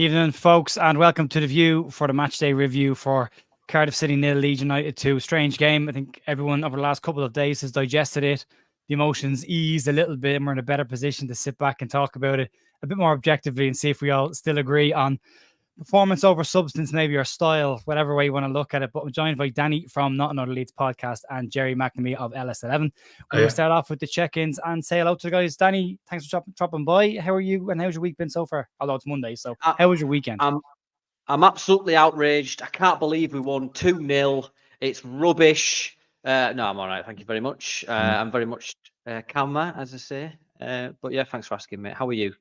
Evening, folks, and welcome to the View for the matchday review for Cardiff City 0, Leeds United 2. Strange game. I think everyone over the last couple of days has digested it. The emotions eased a little bit, and we're in a better position to sit back and talk about it a bit more objectively and see if we all still agree on performance over substance, maybe, or style, whatever way you want to look at it. But I'm joined by Danny from Not Another Leeds podcast and Gerry McNamee of LS11. We will start off with the check-ins and say hello to the guys. Danny, thanks for dropping by. How are you, and how's your week been so far? Although it's Monday, so how was your weekend? I'm absolutely outraged. I can't believe we won 2-0. It's rubbish. No, I'm all right. Thank you very much. I'm very much calmer, as I say. But yeah, thanks for asking, mate. How are you?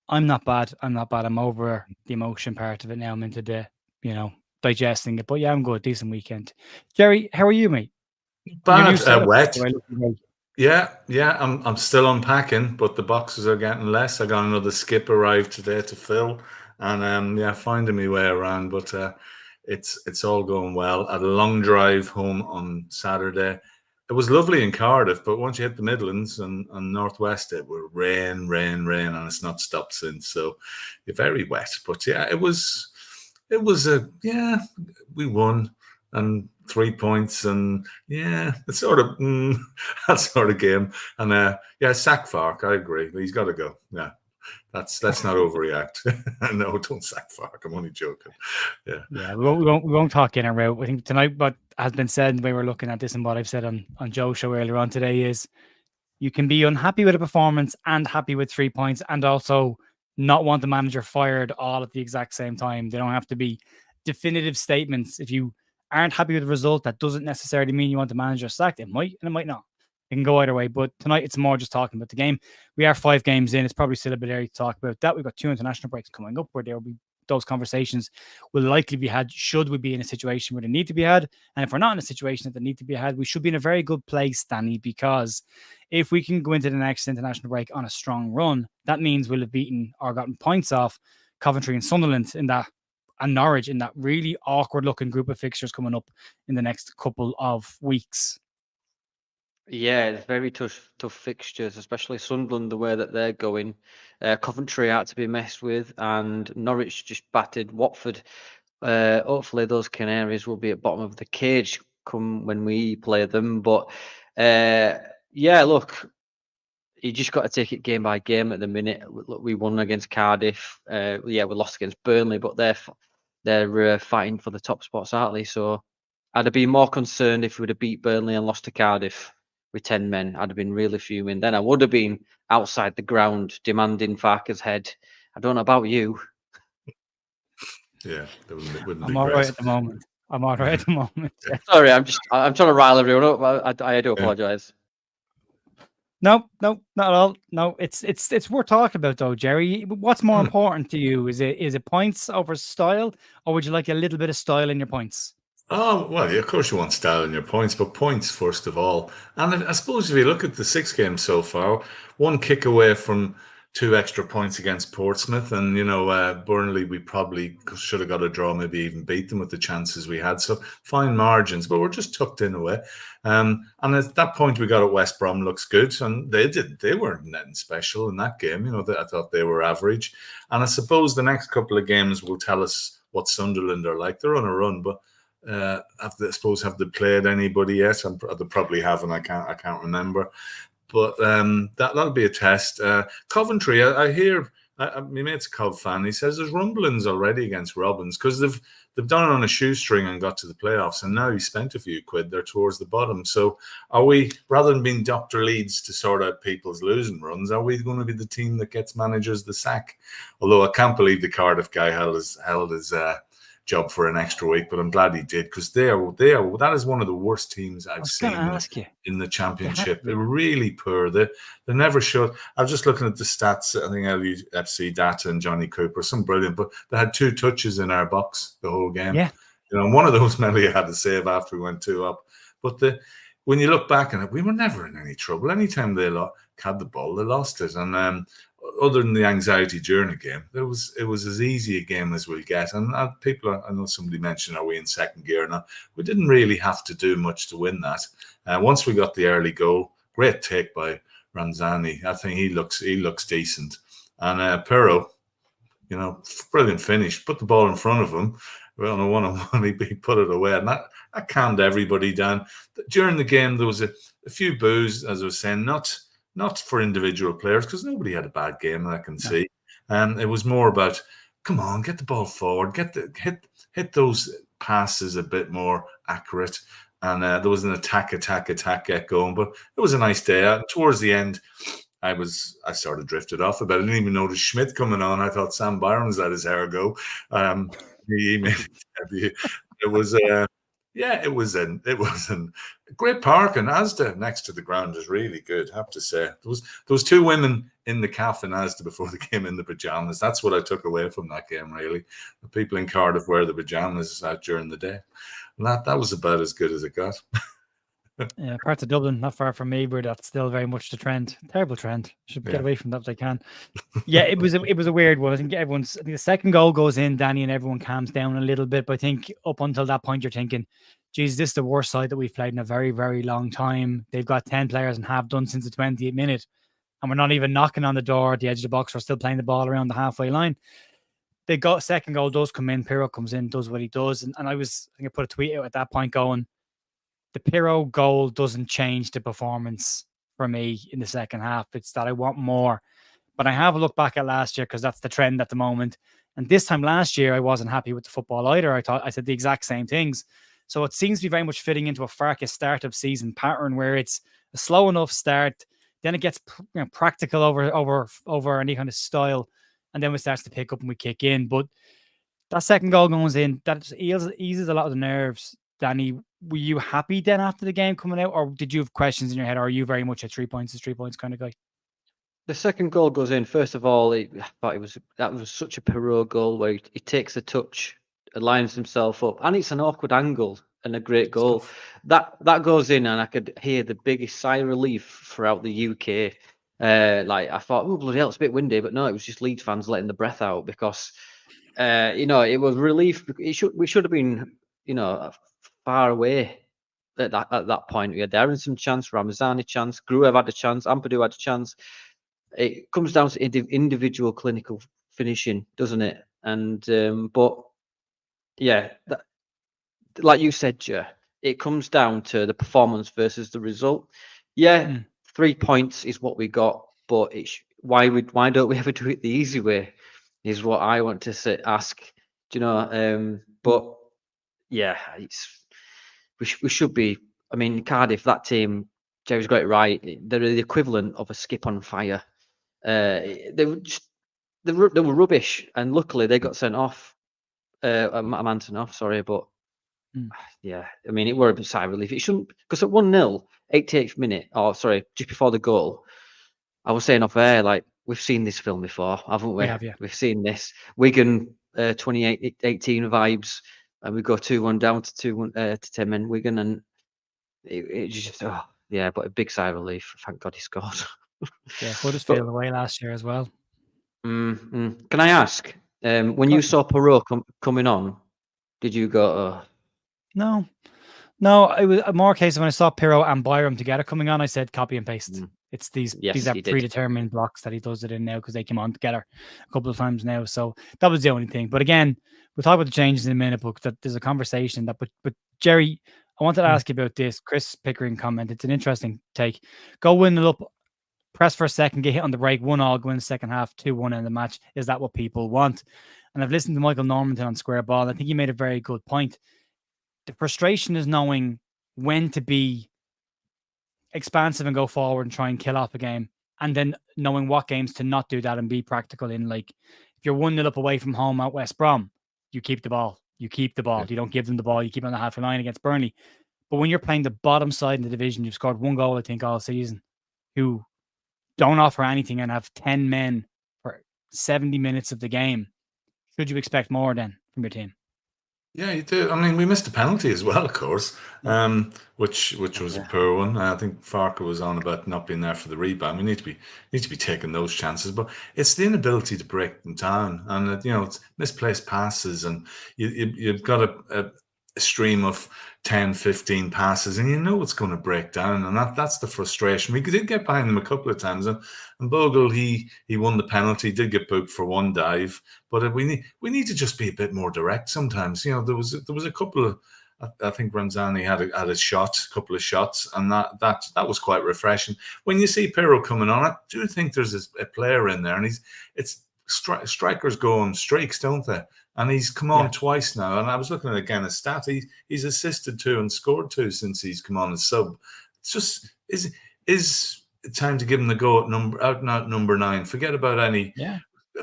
I'm not bad. I'm over the emotion part of it now. I'm into the, digesting it. But yeah, I'm good. Decent weekend. Gerry, how are you, mate? Bad, wet. Yeah. I'm still unpacking, but the boxes are getting less. I got another skip arrived today to fill, and finding my way around. But it's all going well. I had a long drive home on Saturday. It was lovely in Cardiff, but once you hit the Midlands and Northwest, it was rain, and it's not stopped since. So you're very wet. But yeah, we won and 3 points, and it's sort of that sort of game. And sack Fark, I agree. He's got to go. Yeah. Let's not overreact. No, don't sack Fark. I'm only joking. Yeah. We won't talk in and out. I think tonight what has been said, the way we're looking at this and what I've said on Joe's show earlier on today, is you can be unhappy with a performance and happy with 3 points, and also not want the manager fired all at the exact same time. They don't have to be definitive statements. If you aren't happy with the result, that doesn't necessarily mean you want the manager sacked. It might, and it might not. It can go either way, but tonight it's more just talking about the game. We are 5 games in. It's probably still a bit early to talk about that. We've got 2 international breaks coming up where there will be those conversations will likely be had should we be in a situation where they need to be had. And if we're not in a situation that they need to be had, we should be in a very good place, Danny, because if we can go into the next international break on a strong run, that means we'll have beaten or gotten points off Coventry and Sunderland and Norwich in that really awkward looking group of fixtures coming up in the next couple of weeks. Yeah, it's very tough fixtures, especially Sunderland, the way that they're going. Coventry out to be messed with, and Norwich just battered Watford. Hopefully those Canaries will be at bottom of the cage come when we play them. But look, you just got to take it game by game at the minute. Look, we won against Cardiff. We lost against Burnley, but they're fighting for the top spots, aren't they? So I'd have been more concerned if we would have beat Burnley and lost to Cardiff with 10 men. I'd have been really fuming. Then I would have been outside the ground demanding Farker's head. I don't know about you. Yeah, I'm all right at the moment. Yeah. Sorry, I'm trying to rile everyone up. I do apologize. No, not at all. No, it's worth talking about though, Gerry. What's more important to you? Is it points over style, or would you like a little bit of style in your points? Oh, well, of course you want style in your points, but points first of all. And I suppose if you look at the 6 games so far, 1 kick away from 2 extra points against Portsmouth, and Burnley, we probably should have got a draw, maybe even beat them with the chances we had. So fine margins, but we're just tucked in away. And at that point we got at West Brom looks good, and they weren't nothing special in that game. I thought they were average. And I suppose the next couple of games will tell us what Sunderland are like. They're on a run, but I suppose have they played anybody yet? They probably haven't. I can't remember. But that'll be a test. Coventry, I hear my mate's a Cov fan. He says there's rumblings already against Robbins because they've done it on a shoestring and got to the playoffs, and now he spent a few quid. They're towards the bottom. So are we, rather than being Dr. Leeds to sort out people's losing runs, are we going to be the team that gets managers the sack? Although I can't believe the Cardiff guy held his job for an extra week, but I'm glad he did, because that is one of the worst teams I've seen in the Championship. They're really poor. They never showed. I was just looking at the stats. I think LUFC data and Johnny Cooper, some brilliant, but they had 2 touches in our box the whole game. Yeah, one of those Melia had to save after we went 2 up. But when you look back on it, we were never in any trouble. Anytime they had the ball, they lost it. And other than the anxiety during the game, it was as easy a game as we'll get. And I know somebody mentioned, are we in second gear now? We didn't really have to do much to win that. Once we got the early goal, great take by Ranzani. I think he looks decent. And Pero, You know, brilliant finish. Put the ball in front of him. Well, on a one-on-one, he put it away, and that calmed everybody down. During the game, there was a few boos, as I was saying, not for individual players, because nobody had a bad game that I can see. It was more about, come on, get the ball forward, hit those passes a bit more accurate. And there was an attack get going. But it was a nice day. Towards the end, I sort of drifted off a bit. I didn't even notice Schmidt coming on. I thought Sam Byron's let his hair go. He made it. It was it was a great park, and Asda next to the ground is really good. I have to say, there was two women in the cafe in Asda before they came in the pajamas. That's what I took away from that game. Really, the people in Cardiff wear the pajamas out during the day. And that was about as good as it got. Yeah, parts of Dublin, not far from me, where that's still very much the trend. Terrible trend. Should get away from that if they can. Yeah, it was a weird one. I think the second goal goes in, Danny, and everyone calms down a little bit. But I think up until that point, you're thinking, geez, this is the worst side that we've played in a very, very long time. They've got 10 players and have done since the 28th minute. And we're not even knocking on the door at the edge of the box. We're still playing the ball around the halfway line. The second goal does come in. Pirro comes in, does what he does. And I think I put a tweet out at that point going, the Pirro goal doesn't change the performance for me in the second half. It's that I want more. But I have a look back at last year, because that's the trend at the moment. And this time last year, I wasn't happy with the football either. I said the exact same things. So it seems to be very much fitting into a Farkas start of season pattern, where it's a slow enough start, then it gets practical over any kind of style, and then it starts to pick up and we kick in. But that second goal goes in, that eases a lot of the nerves. Danny, were you happy then after the game coming out, or did you have questions in your head, or are you very much a 3 points is 3 points kind of guy? The second goal goes in. First of all, I thought that was such a Pirro goal, where he takes a touch, lines himself up, and it's an awkward angle and a great goal. That goes in, and I could hear the biggest sigh of relief throughout the UK. Like, I thought, oh bloody hell, it's a bit windy, but no, it was just Leeds fans letting the breath out, because it was relief. We should have been, far away at that point. We had the Aronson chance, Ramazani chance, Gruev had a chance, Ampadu had a chance. It comes down to individual clinical finishing, doesn't it? And but yeah, like you said, Joe, it comes down to the performance versus the result. Yeah, 3 points is what we got, but why don't we ever do it the easy way? Is what I want to ask. Do you know? But yeah, we should be. I mean, Cardiff, that team, Gerry's got it right. They're the equivalent of a skip on fire. They were rubbish, and luckily they got sent off. A man sent off, sorry, but yeah, I mean, it were a bit sigh of relief. It shouldn't, because at 1-0, 88th minute, or sorry, just before the goal, I was saying off air, like, we've seen this film before, haven't we? We have, yeah. We've seen this. Wigan 2018 vibes, and we go 2-1 down to 10 men Wigan, and it just, yeah, but a big sigh of relief. Thank God he scored. Yeah, Huddersfield away last year as well. Can I ask, when you saw Pirro coming on, did you go, No, it was more a case of when I saw Pirro and Byram together coming on, I said copy and paste. It's these are predetermined blocks that he does it in now, because they came on together a couple of times now. So that was the only thing. But again, we'll talk about the changes in a minute, but that there's a conversation that, but Gerry, I wanted to ask you about this. Chris Pickering comment. It's an interesting take. Go win it up, press for a second, get hit on the break, 1-1, go in the second half, 2-1 in the match. Is that what people want? And I've listened to Michael Normanton on Square Ball, and I think he made a very good point. The frustration is knowing when to be expansive and go forward and try and kill off a game, and then knowing what games to not do that and be practical in. Like, if you're 1-0 up away from home at West Brom, you keep the ball. You don't give them the ball. You keep it on the halfway line against Burnley. But when you're playing the bottom side in the division, you've scored 1 goal, I think, all season, who don't offer anything and have 10 men for 70 minutes of the game. Should you expect more then from your team? Yeah, you do. I mean, we missed a penalty as well, of course, which was a poor one. I think Farker was on about not being there for the rebound. We need to be taking those chances, but it's the inability to break them down, and it's misplaced passes, and you've got stream of 10, 15 passes, and you know it's going to break down, and that's the frustration. We did get behind them a couple of times, and Bogle, he won the penalty, did get booked for one dive, but we need to just be a bit more direct sometimes. You know, there was a couple of, I think Ramzani had a couple of shots, and that was quite refreshing. When you see Pirro coming on, I do think there's a player in there, and strikers go on streaks, don't they? And he's come on twice now. And I was looking at again a stat. He's assisted 2 and scored 2 since he's come on as sub. It's just is time to give him the go at number 9. Forget about any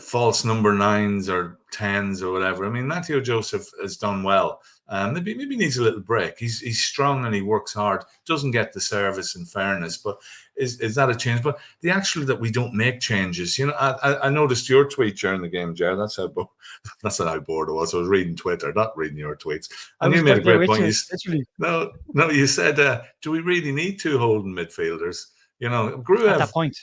false number 9s or 10s or whatever. I mean, Matteo Joseph has done well. Maybe needs a little break. He's strong and he works hard. Doesn't get the service, in fairness, but is that a change? But the actually that we don't make changes. You know, I noticed your tweet during the game, Gerry. That's how bored I was. I was reading Twitter, not reading your tweets. And you made a great point. You said, do we really need 2 holding midfielders? You know, Gruev at that point.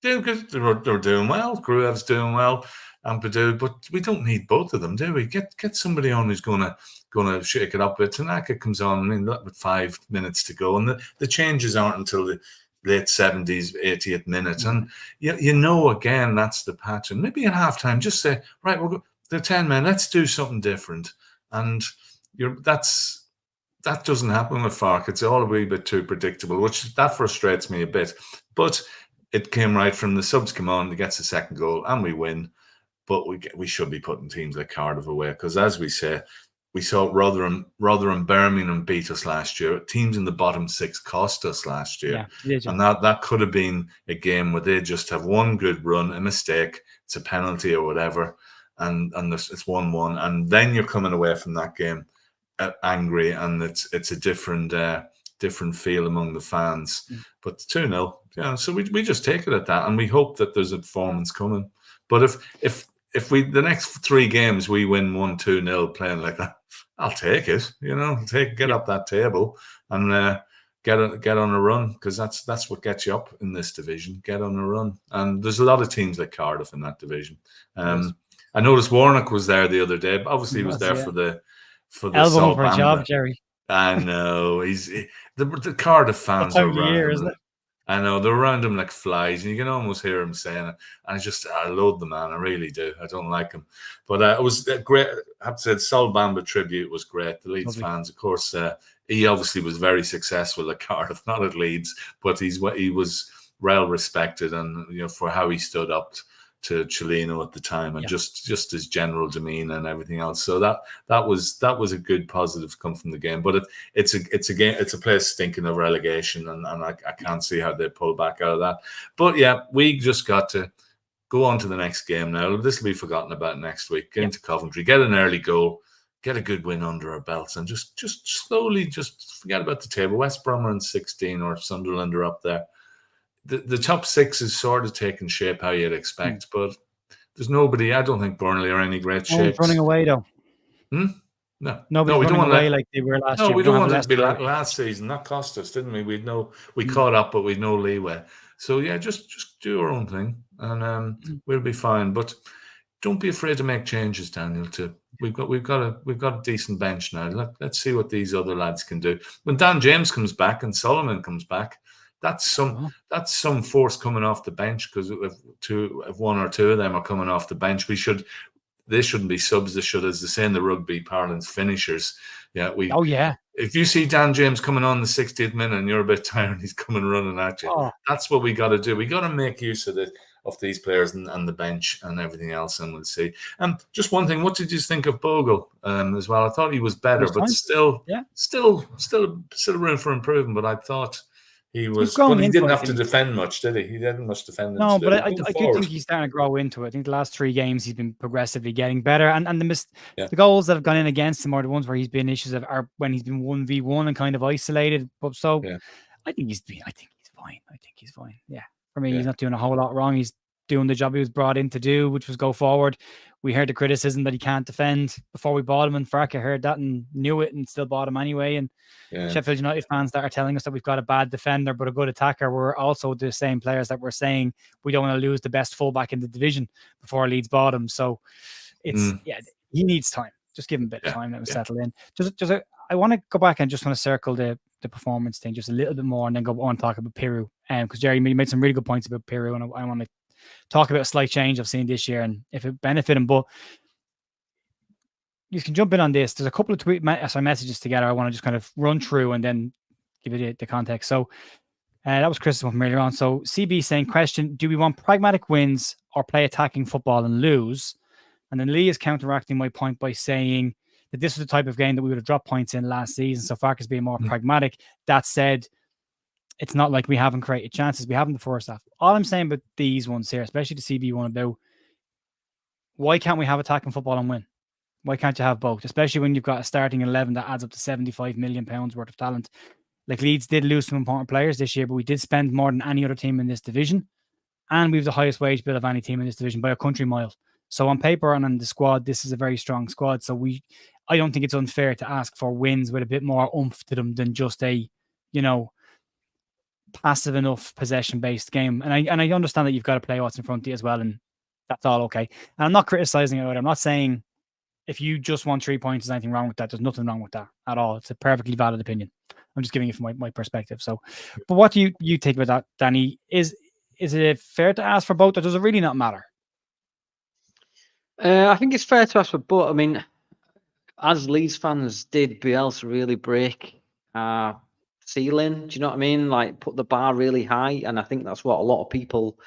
Because they're doing well. Gruev's doing well, and Badou, but we don't need both of them, do we? Get somebody on who's gonna shake it up. But Tanaka comes on, I mean, with 5 minutes to go, and the changes aren't until the late 70s, 80th minute, and you know, again, that's the pattern. Maybe at halftime, just say, right, they're 10 men, let's do something different, and that doesn't happen with Farke. It's all a wee bit too predictable, which that frustrates me a bit, but. It came right from the subs come on, he gets the second goal, and we win. But we should be putting teams like Cardiff away, because as we say, we saw Rotherham Birmingham beat us last year. Teams in the bottom 6 cost us last year. And that could have been a game where they just have one good run, a mistake, it's a penalty or whatever, and it's 1-1. And then you're coming away from that game angry, and it's a different feel among the fans. But 2-0, so we just take it at that, and we hope that there's a performance coming. But if we the next 3 games we win 1-2-0 playing like that, I'll take it. You know, get up that table and get on a run, because that's what gets you up in this division. Get on a run, and there's a lot of teams like Cardiff in that division. I noticed Warnock was there the other day. But obviously, he was there for the elbow for a job, Gerry. I know the Cardiff fans are around him. Isn't it? I know they're around him like flies, and you can almost hear him saying it. And I loathe the man, I really do. I don't like him, but it was great. I have to say, the Sol Bamba tribute was great. The Leeds fans, of course, he obviously was very successful at Cardiff, not at Leeds, but he was well respected, and for how he stood up to Cellino at the time, and just his general demeanor and everything else. So that was a good positive come from the game. But it's a game, it's a place stinking of relegation, and I can't see how they pull back out of that. But yeah, we just got to go on to the next game now. This will be forgotten about next week. Get into Coventry, get an early goal, get a good win under our belts, and just slowly forget about the table. West Brom are in 16, or Sunderland are up there. The top 6 is sort of taking shape how you'd expect, but there's nobody. I don't think Burnley are any great shakes. Running away though. No, we don't want to like they were last year. No, we don't want it to be like last season. That cost us, didn't we? We caught up, but we'd no leeway. So yeah, just do our own thing, and we'll be fine. But don't be afraid to make changes, Daniel. We've got a decent bench now. Let's see what these other lads can do. When Dan James comes back and Solomon comes back, that's some force coming off the bench, because if 1 or 2 of them are coming off the bench, they shouldn't be subs. They should, as they say in the rugby parlance, finishers. Yeah, if you see Dan James coming on the 60th minute and you're a bit tired, he's coming running at you. That's what we got to do. We got to make use of these players and the bench and everything else, and we'll see. Just one thing, what did you think of Bogle as well? I thought he was better, but still room for improvement. But I thought he was. But he didn't have to defend much, did he? He didn't much defending. No, but I do think he's starting to grow into it. I think the last 3 games he's been progressively getting better, and the goals that have gone in against him are the ones where he's been issues are when he's been 1v1 and kind of isolated. But I think he's fine. Yeah. For me, he's not doing a whole lot wrong. He's doing the job he was brought in to do, which was go forward. We heard the criticism that he can't defend before we bought him, and Farke heard that and knew it and still bought him anyway. And Sheffield United fans that are telling us that we've got a bad defender but a good attacker, we're also the same players that were saying we don't want to lose the best fullback in the division before Leeds bought him. So it's he needs time. Just give him a bit of time, let him settle in. I want to go back and just want to circle the performance thing just a little bit more, and then go on and talk about Peru. Because Gerry made some really good points about Peru, and I want to talk about a slight change I've seen this year and if it benefit him. But you can jump in on this. There's a couple of messages together I want to just kind of run through and then give it the context. So that was Christopher from earlier on. So CB saying, question, do we want pragmatic wins or play attacking football and lose? And then Lee is counteracting my point by saying that this was the type of game that we would have dropped points in last season. So Farkas being more pragmatic. That said, it's not like we haven't created chances. We haven't the first half. All I'm saying about these ones here, especially the CB one, about why can't we have attacking football and win? Why can't you have both? Especially when you've got a starting 11 that adds up to £75 million worth of talent. Like Leeds did lose some important players this year, but we did spend more than any other team in this division. And we have the highest wage bill of any team in this division by a country mile. So on paper and on the squad, this is a very strong squad. So I don't think it's unfair to ask for wins with a bit more oomph to them than just a, passive enough possession-based game. And I understand that you've got to play what's in front of you as well, and that's all okay. And I'm not criticizing it either. I'm not saying if you just want 3 points, there's anything wrong with that. There's nothing wrong with that at all. It's a perfectly valid opinion. I'm just giving it from my perspective. So, but what do you think about that, Danny? Is it fair to ask for both, or does it really not matter? I think it's fair to ask for both. I mean, as Leeds fans, did Bielsa really break our ceiling? Do you know what I mean? Like, put the bar really high, and I think that's what a lot of people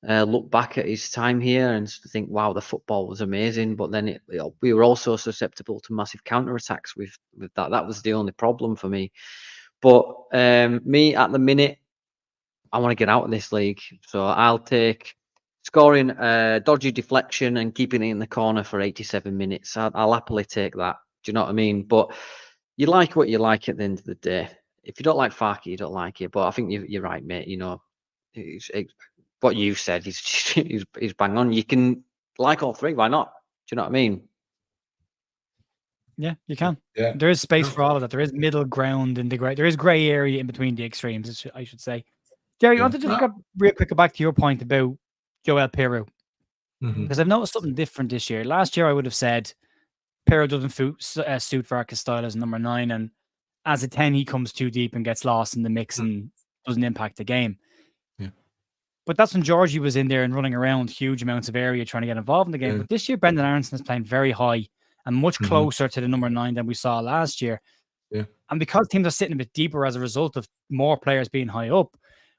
look back at his time here and think, wow, the football was amazing. But then we were also susceptible to massive counterattacks with that. That was the only problem for me. But me, at the minute, I want to get out of this league. So I'll take scoring a dodgy deflection and keeping it in the corner for 87 minutes. I'll happily take that. Do you know what I mean? But you like what you like at the end of the day. If you don't like Farke, you don't like it. But I think you're right, mate. What you said is bang on. You can like all three. Why not? Do you know what I mean? Yeah, you can. Yeah. There is space for all of that. There is middle ground in the grey. There is grey area in between the extremes, I should say. Gerry, I want to just go real quick back to your point about Joel Peru. Because I've noticed something different this year. Last year, I would have said Peru doesn't suit Farkas' style as number 9. And as a 10, he comes too deep and gets lost in the mix and doesn't impact the game. But that's when Georgie was in there and running around huge amounts of area trying to get involved in the game. But this year, Brendan Aronson is playing very high and much closer to the number 9 than we saw last year. And because teams are sitting a bit deeper as a result of more players being high up,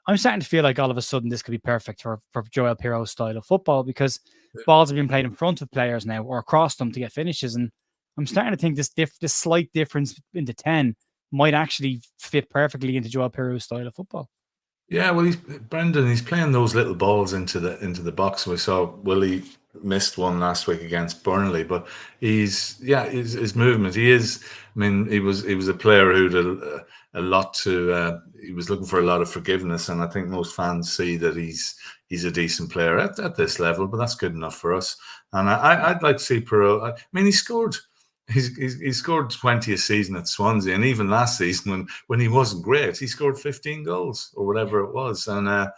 I'm starting to feel like all of a sudden this could be perfect for Joel Piro's style of football, because balls are being played in front of players now or across them to get finishes. And I'm starting to think this slight difference in the 10 might actually fit perfectly into Joel Piro's style of football. Yeah, well, he's playing those little balls into the box. We saw Willie missed one last week against Burnley, but his movement. He was a player who had a lot to. He was looking for a lot of forgiveness, and I think most fans see that he's a decent player at this level. But that's good enough for us. And I'd like to see Perot. I mean, he scored. He scored 20 a season at Swansea, and even last season when he wasn't great, he scored 15 goals or whatever it was. And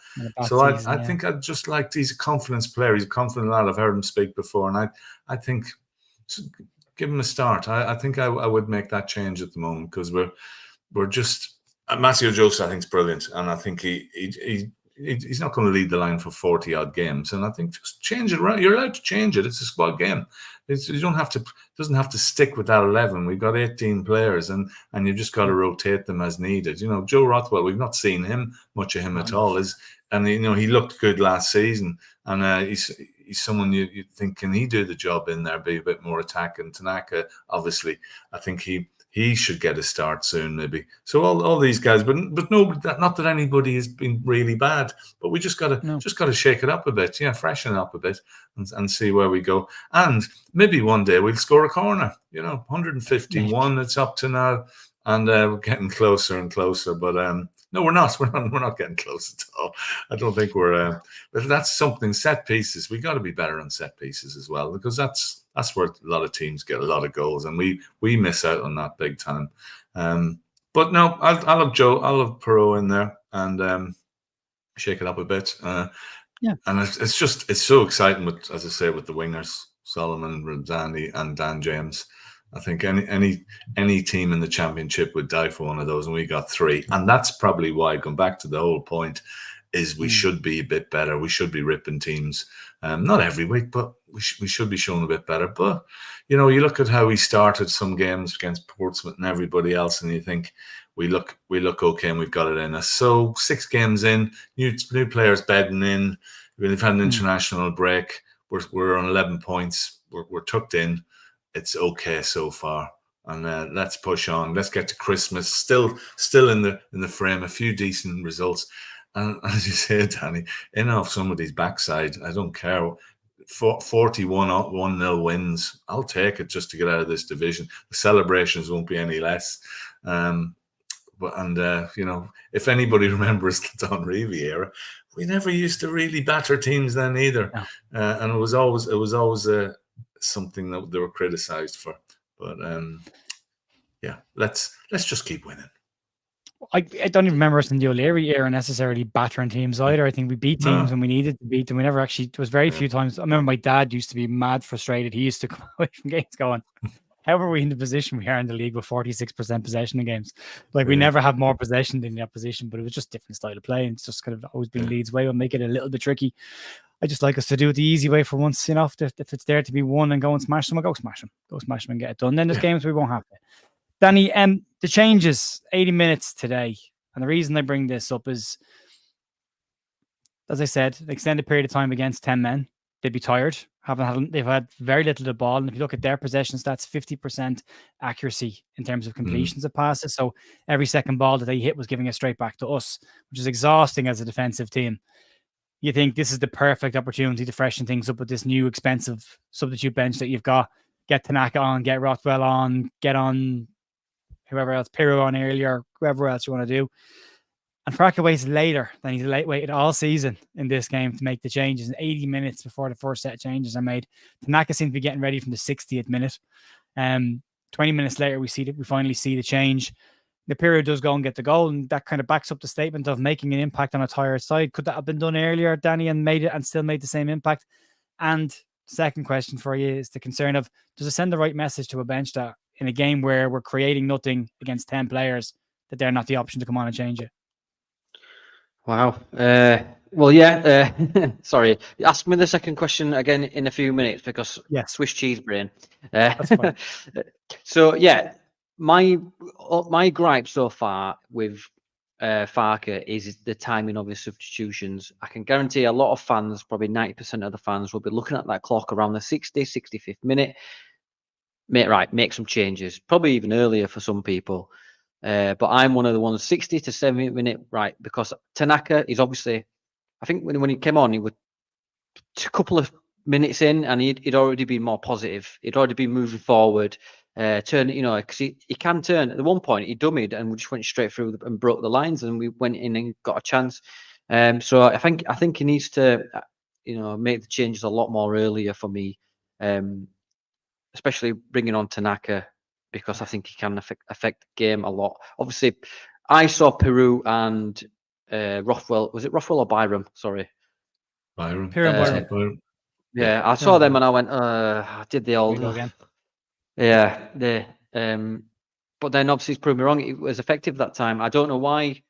so I think I'd just like, he's a confidence player. He's a confident lad. I've heard him speak before, and I think give him a start. I think I would make that change at the moment, because we're just Massimo Jose, I think, is brilliant, and I think he's not going to lead the line for 40 odd games. And I think just change it around. You're allowed to change it. It's a squad game. You don't have to. Doesn't have to stick with that 11. We've got 18 players, and you've just got to rotate them as needed. Joe Rothwell, we've not seen much of him at all. He looked good last season, and he's someone you think, can he do the job in there, be a bit more attacking? Tanaka, obviously, I think he should get a start soon, maybe. So all these guys, but no, not that anybody has been really bad, but we just got to shake it up a bit, freshen it up a bit, and see where we go. And maybe one day we'll score a corner. 151 it's up to now, and we're getting closer and closer. But no, we're not. We're not getting close at all. I don't think we're. But that's something. Set pieces. We got to be better on set pieces as well, because that's where a lot of teams get a lot of goals, and we miss out on that big time. But no, I'll have Perot in there and shake it up a bit. And it's so exciting with, as I say, with the wingers. Solomon, Ramzani, and Dan James. I think any team in the championship would die for one of those, and we got 3. And that's probably why, going back to the whole point, is we should be a bit better. We should be ripping teams, not every week, but we should be showing a bit better. But, you know, you look at how we started some games against Portsmouth and everybody else, and you think we look okay and we've got it in us. So 6 games in, new players bedding in. We've had an international break. We're on 11 points. We're tucked in. It's okay so far. And let's push on. Let's get to Christmas. Still in the frame. A few decent results. And as you said, Danny, in off somebody's backside, I don't care. 41-1-0 wins. I'll take it just to get out of this division. The celebrations won't be any less. You know, if anybody remembers the Don Revie era, we never used to really batter teams then either. No. And it was always something that they were criticised for. But yeah, let's just keep winning. I don't even remember us in the O'Leary era necessarily battering teams either. I think we beat teams when we needed to beat them. We never actually, it was very few times. I remember my dad used to be mad frustrated. He used to come away from games going, how are we in the position we are in the league with 46% possession in games? Like we never have more possession than the opposition, but it was just different style of play. And it's just kind of always been Leeds' way. We'll make it a little bit tricky. I just like us to do it the easy way for once, you know, if it's there to be won and go and smash them, I'll go smash them and get it done. Then there's games we won't have to. Danny, the changes, 80 minutes today. And the reason I bring this up is, as I said, the extended period of time against 10 men. They'd be tired. They've had very little of the ball. And if you look at their possession stats, 50% accuracy in terms of completions of passes. So every second ball that they hit was giving it straight back to us, which is exhausting as a defensive team. You think this is the perfect opportunity to freshen things up with this new expensive substitute bench that you've got. Get Tanaka on, get Rothwell on, get on whoever else, Pirro on earlier, whoever else you want to do. And Fraka waits later than he's waited all season in this game to make the changes. 80 minutes before the first set of changes are made. Tanaka seems to be getting ready from the 60th minute. 20 minutes later, we finally see the change. The Pirro does go and get the goal, and that kind of backs up the statement of making an impact on a tired side. Could that have been done earlier, Danny, and made it and still made the same impact? And second question for you is the concern of, does it send the right message to a bench that in a game where we're creating nothing against 10 players, that they're not the option to come on and change it? Wow. Well, yeah. Sorry. Ask me the second question again in a few minutes because Swiss cheese brain. That's fine. So, yeah, my gripe so far with Farke is the timing of his substitutions. I can guarantee a lot of fans, probably 90% of the fans, will be looking at that clock around the 65th minute. Make some changes, probably even earlier for some people. But I'm one of the ones 60 to 70 minute, right? Because Tanaka is obviously, I think when he came on, he was a couple of minutes in and he'd already been more positive. He'd already been moving forward, turn, you know, because he can turn. At one point, he dummied and we just went straight through and broke the lines and we went in and got a chance. So I think he needs to, you know, make the changes a lot more earlier for me. Especially bringing on Tanaka, because I think he can affect the game a lot. Obviously, I saw Peru and Rothwell. Was it Rothwell or Byram? Sorry. Byram. Byram. Yeah, I saw them and I went, I did the old. Again. Yeah. But then obviously he's proved me wrong. It was effective that time. I don't know why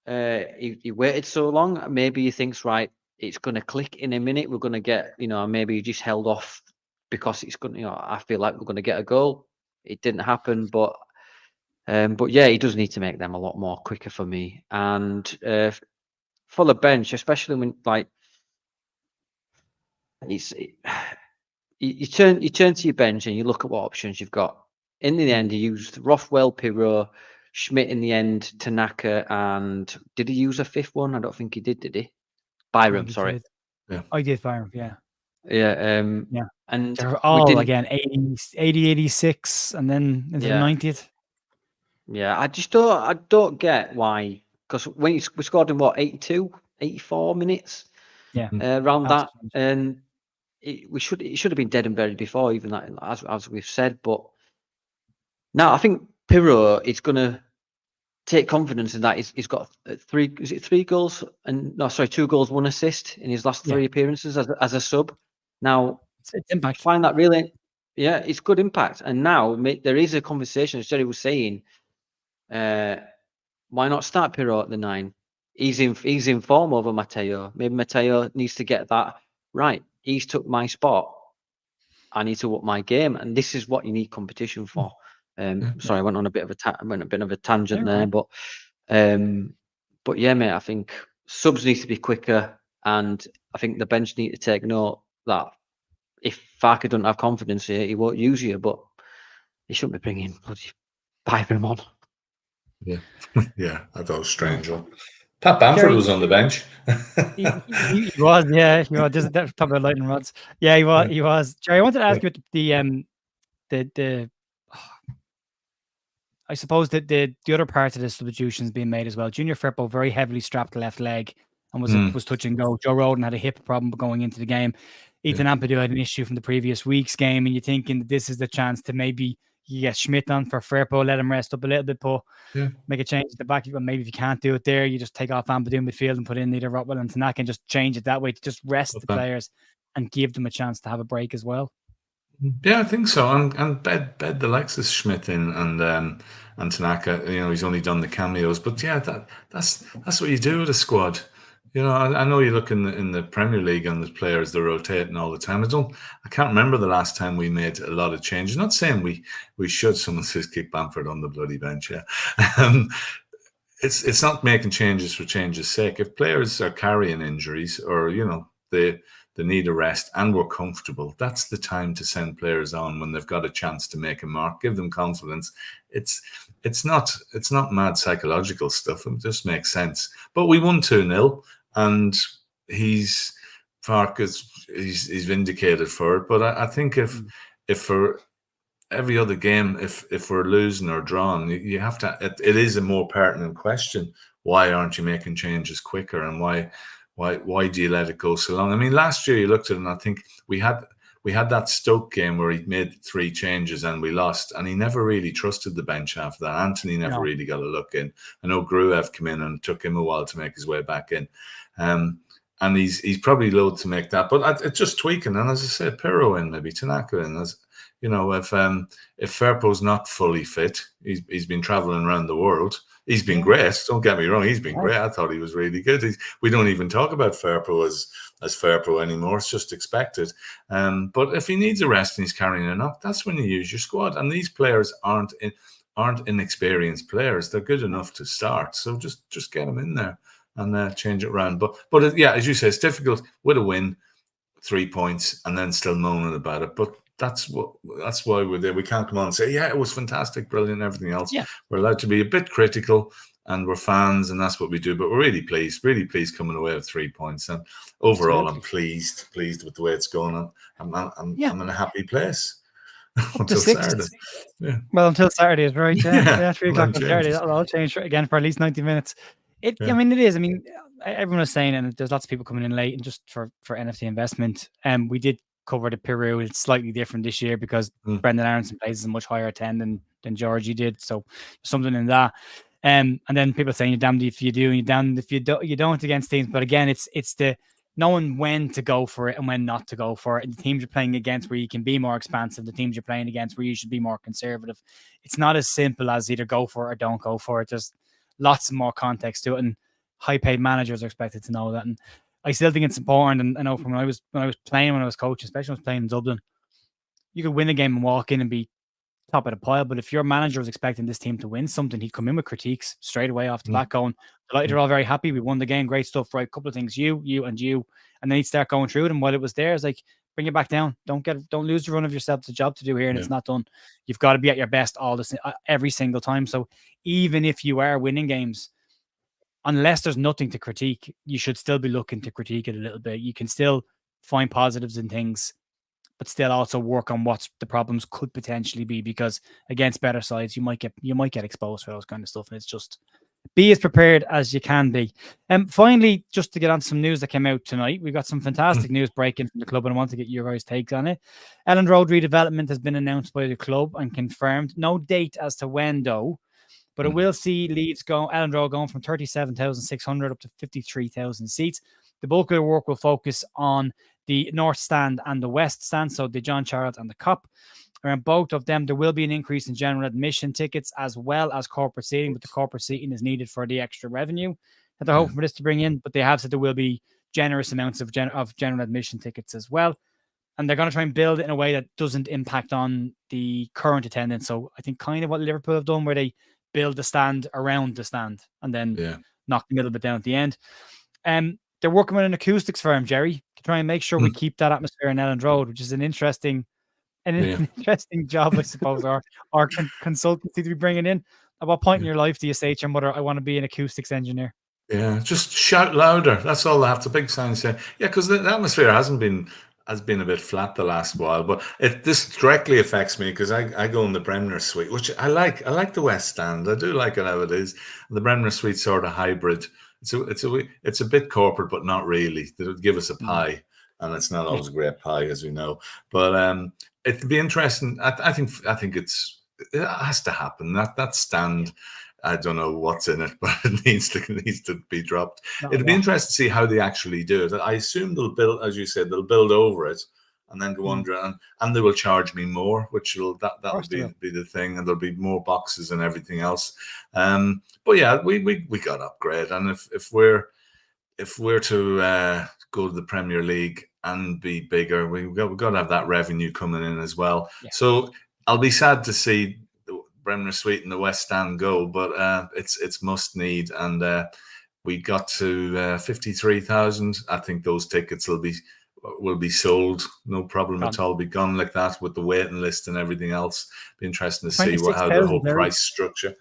he waited so long. Maybe he thinks, right, it's going to click in a minute. We're going to get, you know, maybe he just held off because it's going to, you know, I feel like we're going to get a goal. It didn't happen, but yeah, he does need to make them a lot more quicker for me. And for the bench, especially when like you turn to your bench and you look at what options you've got. In the end, he used Rothwell, Pirro, Schmidt in the end, Tanaka, and did he use a fifth one? I don't think he did he? Byram, sorry. Yeah. I did Byram, yeah. Yeah. Yeah. And they're all again 80, 86, and then into the 90th. Yeah, I don't get why, because when we scored in what 82, 84 minutes, around that, and it should have been dead and buried before even that, as we've said. But now I think Pirro is going to take confidence in that. He's got 2 goals, 1 assist in his last 3 appearances as a sub. Now It's impact. find that really, it's good impact. And now there is a conversation, as Gerry was saying, why not start Pirro at the 9? He's in form over Matteo. Maybe Matteo needs to get that right. He's took my spot. I need to up my game, and this is what you need competition for. Sorry, I went on a bit of a tangent there, but yeah, mate, I think subs need to be quicker, and I think the bench need to take note that if Farke doesn't have confidence here, he won't use you, but he shouldn't be bringing bloody Byram on. Yeah, yeah, I thought it was strange. Pat Bamford Gerry was on the bench. he was, yeah, he was. Just talk about lightning rods. Yeah, he was. Yeah. He was. Gerry, I wanted to ask you the I suppose that the other part of the substitutions being made as well. Junior Firpo very heavily strapped the left leg and was touch and go. Joe Roden had a hip problem going into the game. Ethan Ampadu had an issue from the previous week's game, and you're thinking that this is the chance to maybe you get Schmidt on for Firpo, let him rest up a little bit, make a change at the back. But maybe if you can't do it there, you just take off Ampadu in midfield and put in either Rotwell and Tanaka and just change it that way to just rest the players and give them a chance to have a break as well. Yeah, I think so. And bed the Lexus Schmidt in and Tanaka. You know, he's only done the cameos, but yeah, that's what you do with a squad. You know, I know you look in the Premier League and the players they're rotating all the time. I can't remember the last time we made a lot of changes. Not saying we should. Someone says kick Bamford on the bloody bench. Yeah, it's not making changes for change's sake. If players are carrying injuries or they need a rest and we're comfortable, that's the time to send players on when they've got a chance to make a mark. Give them confidence. It's not mad psychological stuff. It just makes sense. But we won 2-0 and he's vindicated for it. But I think if for every other game, if we're losing or drawn, you have to. It is a more pertinent question. Why aren't you making changes quicker, and why do you let it go so long? I mean, last year you looked at it, and I think we had that Stoke game where he made 3 changes and we lost, and he never really trusted the bench after that. Anthony never really got a look in. I know Gruev came in and it took him a while to make his way back in. And he's probably loath to make that, but it's just tweaking. And as I said, Pirro in, maybe Tanaka in. As you know, if Firpo's not fully fit, he's been traveling around the world. He's been great. Don't get me wrong, he's been great. I thought he was really good. We don't even talk about Firpo as Firpo anymore. It's just expected. But if he needs a rest and he's carrying a knock, that's when you use your squad. And these players aren't inexperienced players. They're good enough to start. So just get them in there and change it around. But yeah, as you say, it's difficult with a win, 3 points, and then still moaning about it. But that's why we're there. We can't come on and say, yeah, it was fantastic, brilliant, everything else. Yeah. We're allowed to be a bit critical, and we're fans, and that's what we do. But we're really pleased coming away with 3 points. And overall, I'm pleased with the way it's going. I'm in a happy place. Until Saturday. Yeah. Well, until Saturday is right. Yeah, 3 o'clock on Saturday. That'll change again for at least 90 minutes. I mean, it is. I mean, everyone is saying, and there's lots of people coming in late, and just for NFT investment. We did cover the Peru. It's slightly different this year because Brendan Aronson plays a much higher attend than Georgie did. So something in that. And then people saying you're damned if you do, and you're damned if you don't against teams. But again, it's the knowing when to go for it and when not to go for it. And the teams you're playing against where you can be more expansive, the teams you're playing against where you should be more conservative. It's not as simple as either go for it or don't go for it. There's lots more context to it, and high-paid managers are expected to know that. And I still think it's important. And I know from when I was coaching, especially when I was playing in Dublin, you could win a game and walk in and be top of the pile. But if your manager was expecting this team to win something, he'd come in with critiques straight away off the bat, going, "They're all very happy. We won the game. Great stuff. Right, couple of things. You, and you." And then he'd start going through them while it was there. It's like, bring it back down. Don't lose the run of yourself. It's a job to do here, and it's not done. You've got to be at your best every single time. So even if you are winning games, unless there's nothing to critique, you should still be looking to critique it a little bit. You can still find positives in things, but still also work on what the problems could potentially be, because against better sides, you might get exposed for those kind of stuff. And it's just be as prepared as you can be. Finally, just to get on some news that came out tonight, we've got some fantastic news breaking from the club, and I want to get your guys' takes on it. Elland Road redevelopment has been announced by the club and confirmed. No date as to when, though, but it will see Leeds Elland Road going from 37,600 up to 53,000 seats. The bulk of the work will focus on the North Stand and the West Stand, so the John Charles and the Cup. Around both of them, there will be an increase in general admission tickets as well as corporate seating, but the corporate seating is needed for the extra revenue that they're hoping for this to bring in. But they have said there will be generous amounts of general admission tickets as well. And they're going to try and build it in a way that doesn't impact on the current attendance. So I think kind of what Liverpool have done, where they build the stand around the stand and then knock the middle bit down at the end. They're working with an acoustics firm, Gerry, to try and make sure we keep that atmosphere in Elland Road, which is an interesting job, I suppose, or consultancy to be bringing in. At what point in your life do you say to your mother, I want to be an acoustics engineer? Yeah, just shout louder. That's all they have to. Big sign say. Yeah, because the atmosphere has been a bit flat the last while, but this directly affects me because I go in the Bremner Suite, which I like. I like the West Stand. I do like it how it is. The Bremner Suite sort of hybrid. It's a bit corporate, but not really. They would give us a pie, and it's not always a great pie, as we know. But it'd be interesting. I think it has to happen. That stand. I don't know what's in it, but it needs to be dropped. It'd be interesting to see how they actually do it. I assume they'll build, as you said, they'll build over it and then go under it, and they will charge me more, which will be the thing, and there'll be more boxes and everything else. But yeah, we got to upgrade, and if we're to go to the Premier League and be bigger, we've got to have that revenue coming in as well. Yeah. So I'll be sad to see Bremner Suite and the West Stand go, but it's must need, and we got to 53,000. I think those tickets will be sold, no problem at all. Be gone like that with the waiting list and everything else. Be interesting to see how the whole price structure.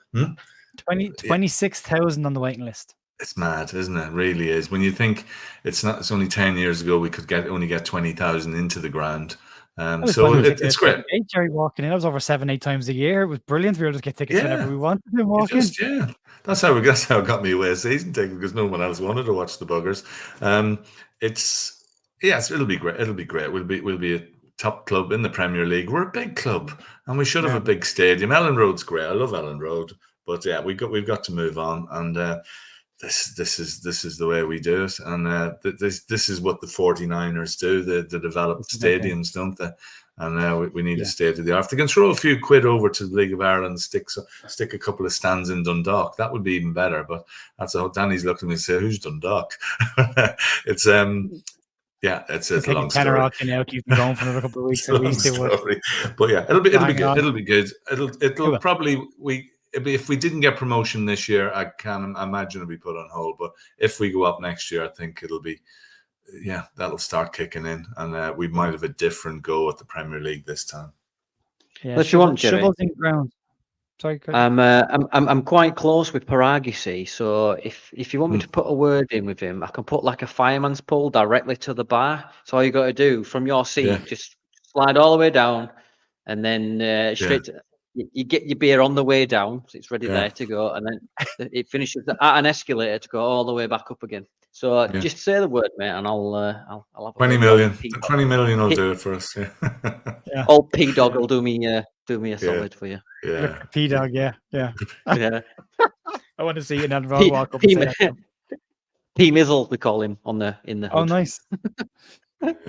26,000 on the waiting list. It's mad, isn't it? It really is. When you think it's only 10 years ago we could only get 20,000 into the ground. So it's great. Gerry walking in, I was over 7-8 times a year. It was brilliant. We were able to get tickets whenever we wanted to walk in. That's how it got me away a season ticket, because no one else wanted to watch the buggers. It'll be great. It'll be great. We'll be a top club in the Premier League. We're a big club, and we should have a big stadium. Elland Road's great. I love Elland Road, but yeah, we've got to move on, and this is the way we do it, and this is what the 49ers do. They develop stadiums, don't they? And we need a state of the art. If they can throw a few quid over to the League of Ireland, stick a couple of stands in Dundalk, that would be even better. But that's how Danny's looking at me and say, "Who's Dundalk?" It's a long story. Now keep them going for another couple of weeks. But yeah, it'll be good. It'll be good. It'll probably if we didn't get promotion this year, I can imagine it'll be put on hold. But if we go up next year, I think it'll be, that'll start kicking in, and we might have a different go at the Premier League this time. Yeah, what you want, Gerry? Sorry, I'm quite close with Parag, you see. So if you want me to put a word in with him, I can put like a fireman's pole directly to the bar. So all you got to do from your seat, just slide all the way down, and then straight to. You get your beer on the way down, so it's ready there to go, and then it finishes at an escalator to go all the way back up again. So just say the word, mate, and I'll have 20 million. 20 million will do it for us. Old P Dog will do me a solid for you. Yeah, P Dog. Yeah. I want to see you and Ron walk up. P Mizzle, we call him in the. Oh, nice.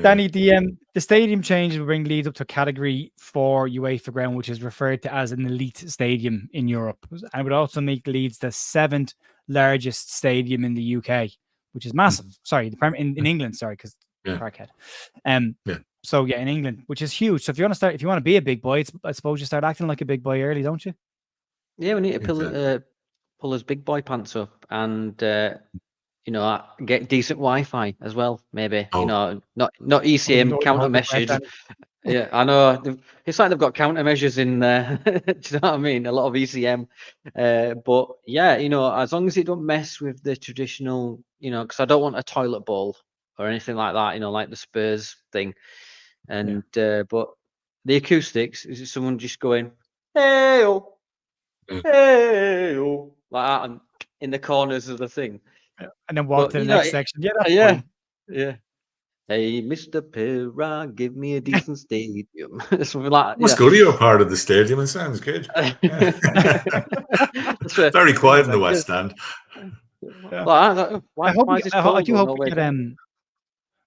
Danny, the stadium change will bring Leeds up to Category 4 UEFA ground, which is referred to as an elite stadium in Europe, and would also make Leeds the 7th largest stadium in the UK, which is massive. Sorry, in England. Sorry, because Parkhead. So in England, which is huge. So if you want to be a big boy, I suppose you start acting like a big boy early, don't you? Yeah, we need to pull his big boy pants up and. Get decent Wi-Fi as well, maybe. Not ECM countermeasures. Yeah, I know. It's like they've got countermeasures in there. Do you know what I mean? A lot of ECM. But yeah, as long as it don't mess with the traditional, because I don't want a toilet bowl or anything like that. Like the Spurs thing. And but the acoustics is someone just going, hey-oh, hey-oh, like that, and in the corners of the thing. And then walk to the next section. Yeah. Hey, Mr. Pirra, give me a decent stadium. Something like that. Let's go to your part of the stadium. It sounds good. Very quiet in the West Stand. Why is this cold? I do hope we get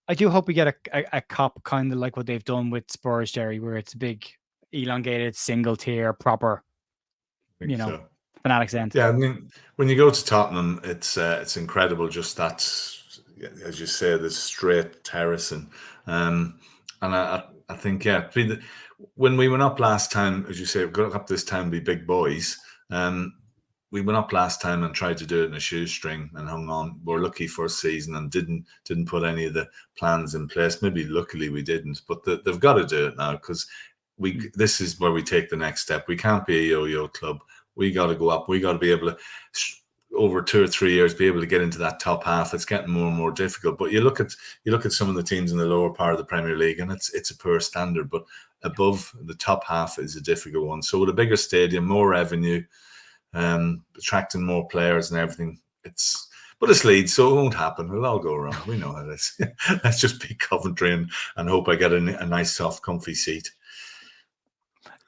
I do hope we get a cop kind of like what they've done with Spurs, Gerry, where it's a big, elongated, single tier, proper, Fanatics end. Yeah, I mean, when you go to Tottenham, it's incredible. Just that, as you say, the straight terracing, and I think when we went up last time, as you say, we've got up this time, be big boys. We went up last time and tried to do it in a shoestring and hung on. We're lucky first season and didn't put any of the plans in place. Maybe luckily we didn't, but they've got to do it now because this is where we take the next step. We can't be a yo-yo club. We got to go up. We got to be able to, over 2 or 3 years, be able to get into that top half. It's getting more and more difficult. But you look at some of the teams in the lower part of the Premier League, and it's a poor standard. But above the top half is a difficult one. So with a bigger stadium, more revenue, attracting more players and everything, it's Leeds, so it won't happen. It'll all go wrong. We know how it is. Let's just beat Coventry and hope I get a nice, soft, comfy seat.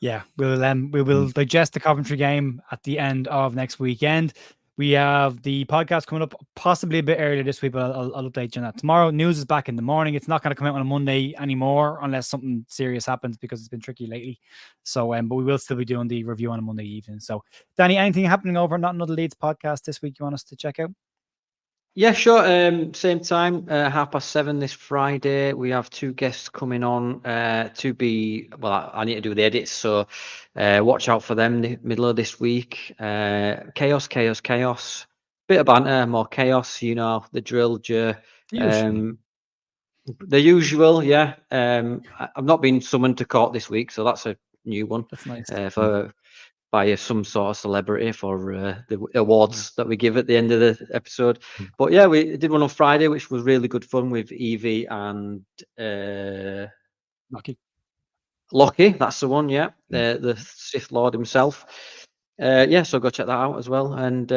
Yeah, we will digest the Coventry game at the end of next weekend. We have the podcast coming up possibly a bit earlier this week, but I'll update you on that tomorrow. News is back in the morning. It's not going to come out on a Monday anymore unless something serious happens because it's been tricky lately. So, but we will still be doing the review on a Monday evening. So, Danny, anything happening over Not Another Leeds podcast this week you want us to check out? Yeah, sure. Same time, 7:30 this Friday. We have 2 guests coming on to be, I need to do the edits, so watch out for them the middle of this week. Chaos. Bit of banter, more chaos, the drill, the usual, yeah. I've not been summoned to court this week, so that's a new one. That's nice. By some sort of celebrity for the awards that we give at the end of the episode. But yeah, we did one on Friday, which was really good fun with Evie and Lockie, that's the one, yeah. The Sith Lord himself. So go check that out as well. And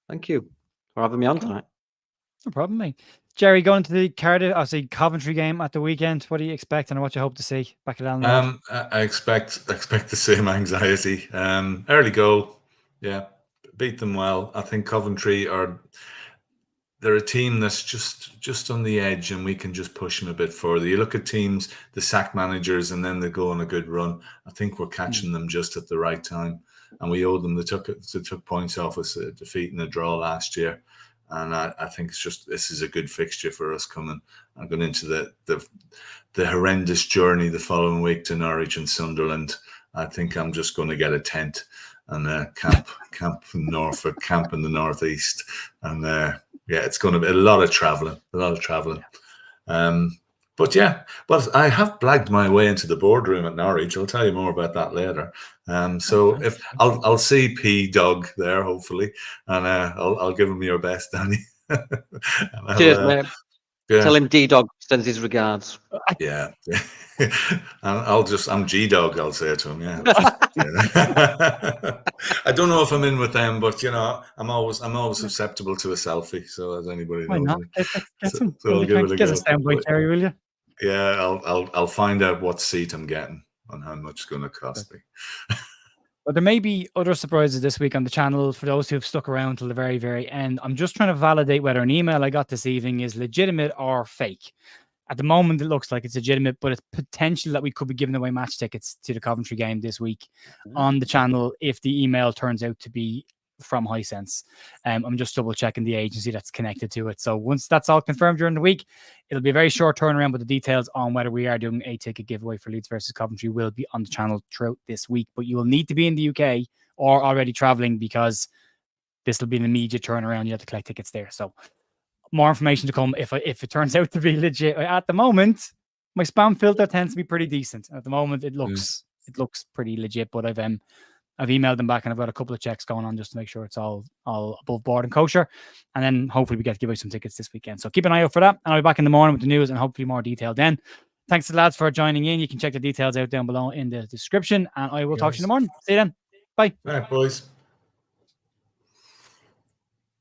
thank you for having me on tonight. No problem, mate. Gerry, going to the Coventry game at the weekend, what do you expect and what you hope to see back at Allen Road? I expect the same anxiety. Early goal, yeah, beat them well. I think Coventry they're a team that's just on the edge, and we can just push them a bit further. You look at teams, the sack managers, and then they go on a good run. I think we're catching them just at the right time, and we owe them. They took points off us, a defeat and a draw last year. And I think this is a good fixture for us coming. I'm going into the horrendous journey the following week to Norwich and Sunderland. I think I'm just going to get a tent and camp in Norfolk, camp in the northeast, and it's going to be a lot of traveling. But I have blagged my way into the boardroom at Norwich. I'll tell you more about that later. So if I'll see P Doug there, hopefully, and I'll give him your best, Danny. Cheers, mate. Yeah. Tell him D Dog sends his regards. Yeah. I'm G Dog. I'll say it to him. Yeah. I don't know if I'm in with them, but I'm always susceptible to a selfie. So as anybody knows, I'll give it a go. Soundbite, Gerry, will you? Yeah, I'll find out what seat I'm getting and how much it's going to cost me. But there may be other surprises this week on the channel for those who have stuck around till the very, very end. I'm just trying to validate whether an email I got this evening is legitimate or fake. At the moment, it looks like it's legitimate, but it's potential that we could be giving away match tickets to the Coventry game this week on the channel if the email turns out to be from Hisense. I'm just double checking the agency that's connected to it. So once that's all confirmed during the week, it'll be a very short turnaround, but the details on whether we are doing a ticket giveaway for Leeds versus Coventry will be on the channel throughout this week. But you will need to be in the UK or already traveling because this will be an immediate turnaround. You have to collect tickets there. So more information to come if it turns out to be legit. At the moment, my spam filter tends to be pretty decent. At the moment, it looks pretty legit, but I've emailed them back and I've got a couple of checks going on just to make sure it's all above board and kosher. And then hopefully we get to give away some tickets this weekend. So keep an eye out for that. And I'll be back in the morning with the news and hopefully more detail then. Thanks to the lads for joining in. You can check the details out down below in the description. And I will talk to you in the morning. See you then. Bye. All right, boys.